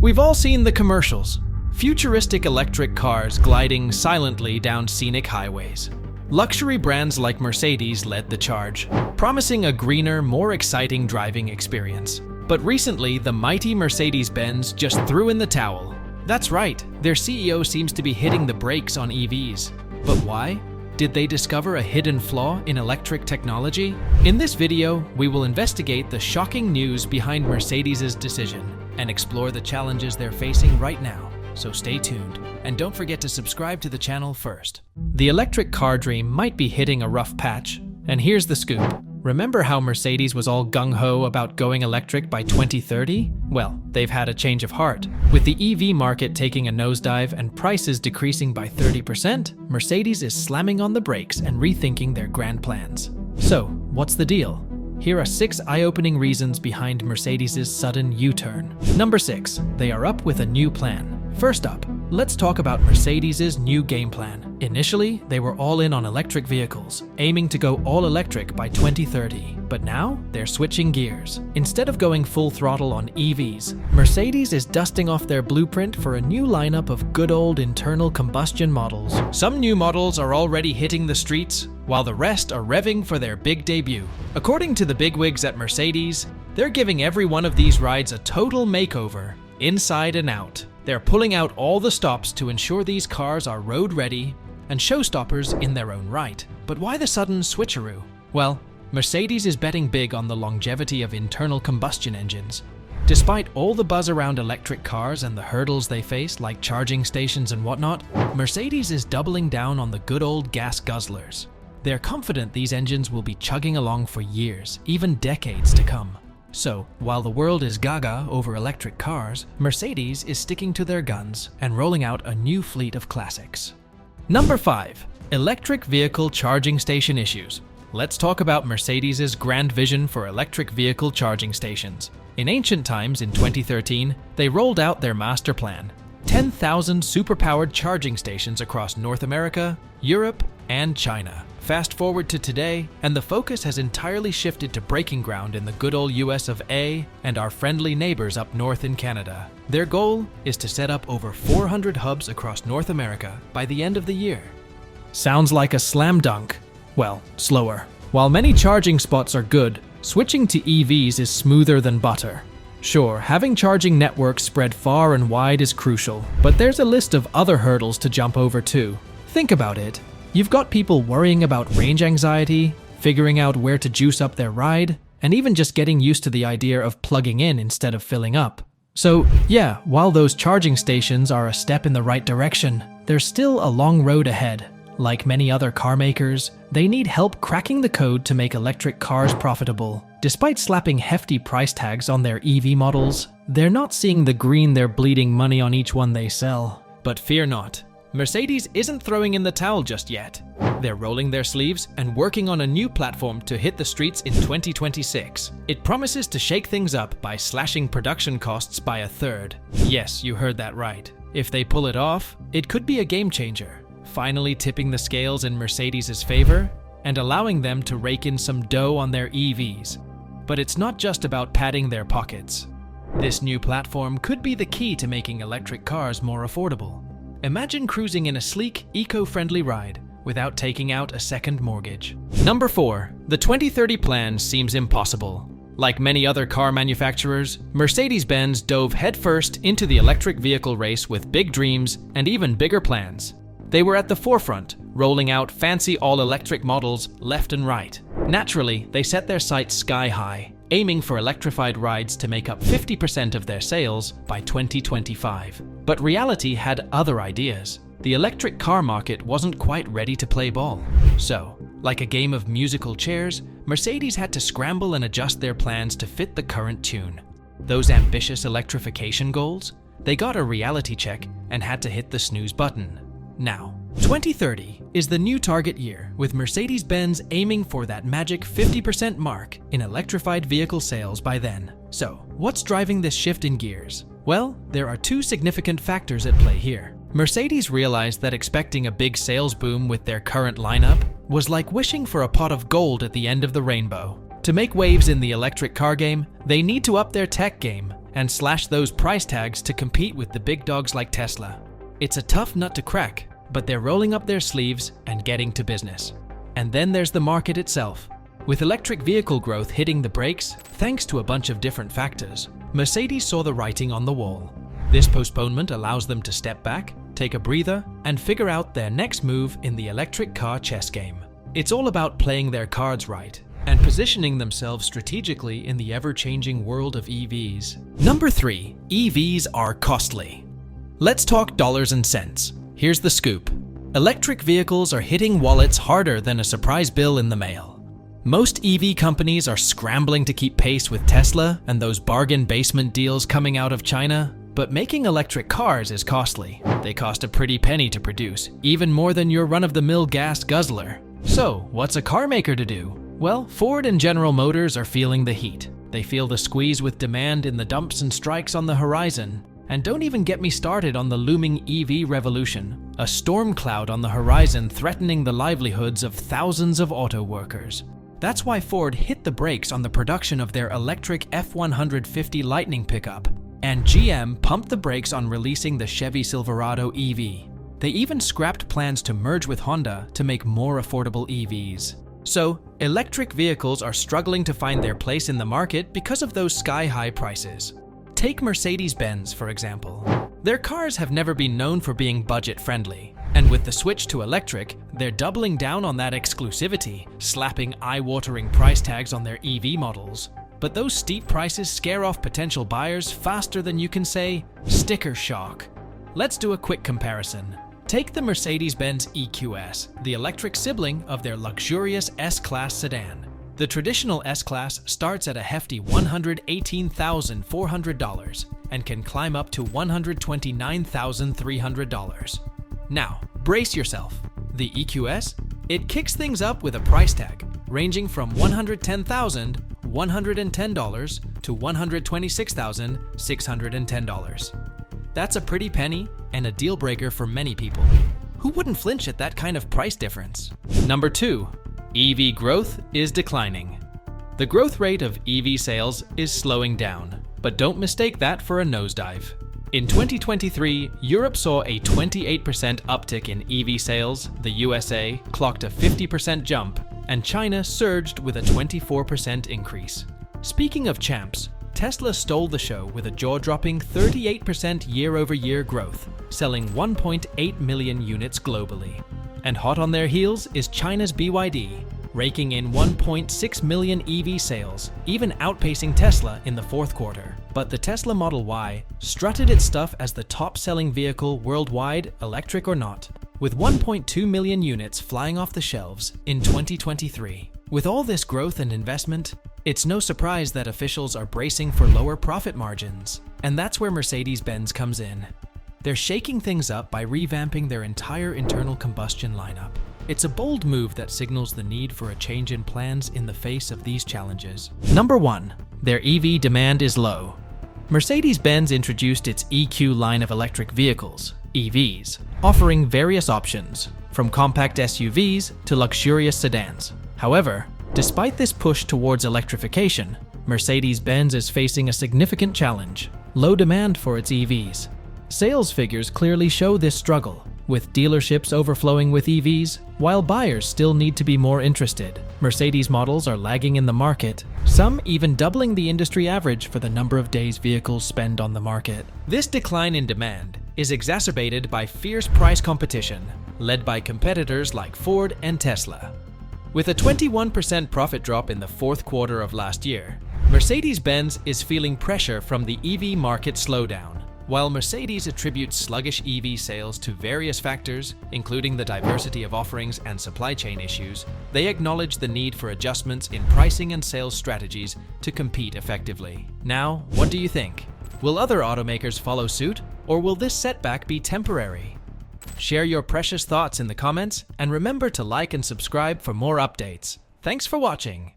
We've all seen the commercials. Futuristic electric cars gliding silently down scenic highways. Luxury brands like Mercedes led the charge, promising a greener, more exciting driving experience. But recently, the mighty Mercedes-Benz just threw in the towel. That's right, their CEO seems to be hitting the brakes on EVs. But why? Did they discover a hidden flaw in electric technology? In this video, we will investigate the shocking news behind Mercedes' decision and explore the challenges they're facing right now. So stay tuned, and don't forget to subscribe to the channel first. The electric car dream might be hitting a rough patch, and here's the scoop. Remember how Mercedes was all gung-ho about going electric by 2030? Well, they've had a change of heart. With the EV market taking a nosedive and prices decreasing by 30%, Mercedes is slamming on the brakes and rethinking their grand plans. So, what's the deal? Here are 6 eye-opening reasons behind Mercedes' sudden U-turn. Number 6. They are up with a new plan. First up, let's talk about Mercedes' new game plan. Initially, they were all in on electric vehicles, aiming to go all electric by 2030. But now, they're switching gears. Instead of going full throttle on EVs, Mercedes is dusting off their blueprint for a new lineup of good old internal combustion models. Some new models are already hitting the streets, while the rest are revving for their big debut. According to the bigwigs at Mercedes, they're giving every one of these rides a total makeover, inside and out. They're pulling out all the stops to ensure these cars are road-ready and showstoppers in their own right. But why the sudden switcheroo? Well, Mercedes is betting big on the longevity of internal combustion engines. Despite all the buzz around electric cars and the hurdles they face, like charging stations and whatnot, Mercedes is doubling down on the good old gas guzzlers. They're confident these engines will be chugging along for years, even decades to come. So, while the world is gaga over electric cars, Mercedes is sticking to their guns and rolling out a new fleet of classics. Number 5. Electric vehicle charging station issues. Let's talk about Mercedes' grand vision for electric vehicle charging stations. In ancient times, in 2013, they rolled out their master plan. 10,000 superpowered charging stations across North America, Europe, and China. Fast forward to today, and the focus has entirely shifted to breaking ground in the good old US of A and our friendly neighbors up north in Canada. Their goal is to set up over 400 hubs across North America by the end of the year. Sounds like a slam dunk. Well, slower. While many charging spots are good, switching to EVs is smoother than butter. Sure, having charging networks spread far and wide is crucial, but there's a list of other hurdles to jump over too. Think about it. You've got people worrying about range anxiety, figuring out where to juice up their ride, and even just getting used to the idea of plugging in instead of filling up. So yeah, while those charging stations are a step in the right direction, there's still a long road ahead. Like many other car makers, they need help cracking the code to make electric cars profitable. Despite slapping hefty price tags on their EV models, they're not seeing the green they're bleeding money on each one they sell. But fear not. Mercedes isn't throwing in the towel just yet. They're rolling their sleeves and working on a new platform to hit the streets in 2026. It promises to shake things up by slashing production costs by a third. Yes, you heard that right. If they pull it off, it could be a game changer, finally tipping the scales in Mercedes' favor and allowing them to rake in some dough on their EVs. But it's not just about padding their pockets. This new platform could be the key to making electric cars more affordable. Imagine cruising in a sleek, eco-friendly ride without taking out a second mortgage. Number 4. The 2030 plan seems impossible. Like many other car manufacturers, Mercedes-Benz dove headfirst into the electric vehicle race with big dreams and even bigger plans. They were at the forefront, rolling out fancy all-electric models left and right. Naturally, they set their sights sky high, aiming for electrified rides to make up 50% of their sales by 2025. But reality had other ideas. The electric car market wasn't quite ready to play ball. So, like a game of musical chairs, Mercedes had to scramble and adjust their plans to fit the current tune. Those ambitious electrification goals? They got a reality check and had to hit the snooze button. Now, 2030 is the new target year, with Mercedes-Benz aiming for that magic 50% mark in electrified vehicle sales by then. So, what's driving this shift in gears? Well, there are 2 significant factors at play here. Mercedes realized that expecting a big sales boom with their current lineup was like wishing for a pot of gold at the end of the rainbow. To make waves in the electric car game, they need to up their tech game and slash those price tags to compete with the big dogs like Tesla. It's a tough nut to crack, but they're rolling up their sleeves and getting to business. And then there's the market itself. With electric vehicle growth hitting the brakes, thanks to a bunch of different factors, Mercedes saw the writing on the wall. This postponement allows them to step back, take a breather, and figure out their next move in the electric car chess game. It's all about playing their cards right and positioning themselves strategically in the ever-changing world of EVs. Number 3. EVs are costly. Let's talk dollars and cents. Here's the scoop. Electric vehicles are hitting wallets harder than a surprise bill in the mail. Most EV companies are scrambling to keep pace with Tesla and those bargain basement deals coming out of China, but making electric cars is costly. They cost a pretty penny to produce, even more than your run-of-the-mill gas guzzler. So, what's a car maker to do? Well, Ford and General Motors are feeling the heat. They feel the squeeze with demand in the dumps and strikes on the horizon. And don't even get me started on the looming EV revolution, a storm cloud on the horizon threatening the livelihoods of thousands of auto workers. That's why Ford hit the brakes on the production of their electric F-150 Lightning pickup, and GM pumped the brakes on releasing the Chevy Silverado EV. They even scrapped plans to merge with Honda to make more affordable EVs. So, electric vehicles are struggling to find their place in the market because of those sky-high prices. Take Mercedes-Benz, for example. Their cars have never been known for being budget-friendly, and with the switch to electric, they're doubling down on that exclusivity, slapping eye-watering price tags on their EV models. But those steep prices scare off potential buyers faster than you can say, sticker shock. Let's do a quick comparison. Take the Mercedes-Benz EQS, the electric sibling of their luxurious S-Class sedan. The traditional S-Class starts at a hefty $118,400 and can climb up to $129,300. Now, brace yourself. The EQS? It kicks things up with a price tag ranging from $110,110 to $126,610. That's a pretty penny and a deal breaker for many people. Who wouldn't flinch at that kind of price difference? Number 2. EV growth is declining. The growth rate of EV sales is slowing down, but don't mistake that for a nosedive. In 2023, Europe saw a 28% uptick in EV sales, the USA clocked a 50% jump, and China surged with a 24% increase. Speaking of champs, Tesla stole the show with a jaw-dropping 38% year-over-year growth, selling 1.8 million units globally. And hot on their heels is China's BYD, raking in 1.6 million EV sales, even outpacing Tesla in the fourth quarter. But the Tesla Model Y strutted its stuff as the top-selling vehicle worldwide, electric or not, with 1.2 million units flying off the shelves in 2023. With all this growth and investment, it's no surprise that officials are bracing for lower profit margins. And that's where Mercedes-Benz comes in. They're shaking things up by revamping their entire internal combustion lineup. It's a bold move that signals the need for a change in plans in the face of these challenges. Number 1. Their EV demand is low. Mercedes-Benz introduced its EQ line of electric vehicles, EVs, offering various options, from compact SUVs to luxurious sedans. However, despite this push towards electrification, Mercedes-Benz is facing a significant challenge: low demand for its EVs. Sales figures clearly show this struggle, with dealerships overflowing with EVs, while buyers still need to be more interested. Mercedes models are lagging in the market, some even doubling the industry average for the number of days vehicles spend on the market. This decline in demand is exacerbated by fierce price competition, led by competitors like Ford and Tesla. With a 21% profit drop in the fourth quarter of last year, Mercedes-Benz is feeling pressure from the EV market slowdown. While Mercedes attributes sluggish EV sales to various factors, including the diversity of offerings and supply chain issues, they acknowledge the need for adjustments in pricing and sales strategies to compete effectively. Now, what do you think? Will other automakers follow suit, or will this setback be temporary? Share your precious thoughts in the comments, and remember to like and subscribe for more updates. Thanks for watching.